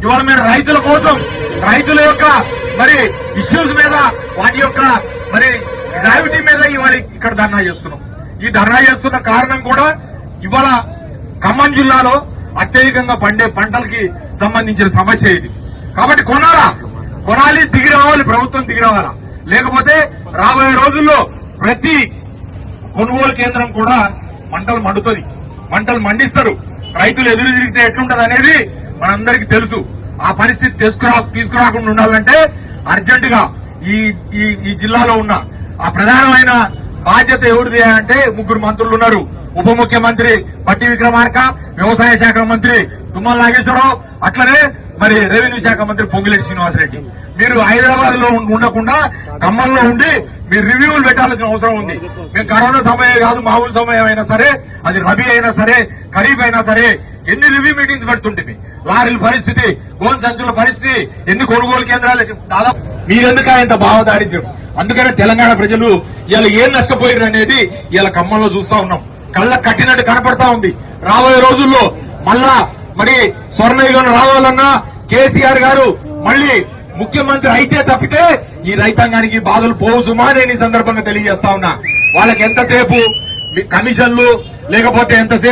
ఇవాళ మేము రైతుల కోసం, రైతుల యొక్క మరి ఇష్యూస్ మీద, వాటి యొక్క మరి గ్రావిటీ మీద ఇవాళ ఇక్కడ ధర్నా చేస్తున్నాం. ఈ ధర్నా చేస్తున్న కారణం కూడా ఇవాళ ఖమ్మం జిల్లాలో అత్యధికంగా పండే పంటలకి సంబంధించిన సమస్య ఇది. కాబట్టి కొనాలి, దిగి రావాలి, ప్రభుత్వం దిగి రావాలా. లేకపోతే రాబోయే రోజుల్లో ప్రతి కొనుగోలు కేంద్రం కూడా మంటలు మండుతుంది, మంటలు మండిస్తారు. రైతులు ఎదురు తిరిగితే ఎట్లుంటది అనేది మనందరికీ తెలుసు. ఆ పరిస్థితి తీసుకురాకుండా ఉండాలంటే అర్జెంట్ గా ఈ జిల్లాలో ఉన్న ఆ ప్రధానమైన బాధ్యత ఎవరిది అంటే 3 మంత్రులు ఉన్నారు. ఉప ముఖ్యమంత్రి బట్టి విక్రమార్క, వ్యవసాయ శాఖ మంత్రి తుమ్మల నాగేశ్వరరావు, అట్లనే మరి రెవెన్యూ శాఖ మంత్రి పొంగులేటి శ్రీనివాసరెడ్డి. మీరు హైదరాబాద్ లో ఉండకుండా ఖమ్మంలో ఉండి మీరు రివ్యూలు పెట్టాల్సిన అవసరం ఉంది. మేము కరోనా సమయం కాదు, మామూలు సమయం అయినా సరే, అది రబీ అయినా సరే, ఖరీఫ్ అయినా సరే, ఎన్ని రివ్యూ మీటింగ్స్ పెడుతుంటే లారీల పరిస్థితి, గోన్ సంచుల పరిస్థితి, ఎన్ని కొనుగోలు కేంద్రాలు, దాదాపు మీరెందుక ఇంత భావదారిద్ర్యం. అందుకనే తెలంగాణ ప్రజలు ఇలా ఏం నష్టపోయారు అనేది ఇలా ఖమ్మంలో చూస్తా ఉన్నాం. కళ్ళ కట్టినట్టు కనపడతా ఉంది. రాబోయే రోజుల్లో మళ్ళా మరి స్వర్ణయుగం రావాలన్నా కేసీఆర్ గారు మళ్ళీ ముఖ్యమంత్రి అయితే తప్పితే ఈ రైతాంగానికి బాధలు పోవు సుమా నేను ఈ సందర్భంగా తెలియజేస్తా ఉన్నా. వాళ్ళకి ఎంతసేపు కమిషన్లు, లేకపోతే ఎంతసేపు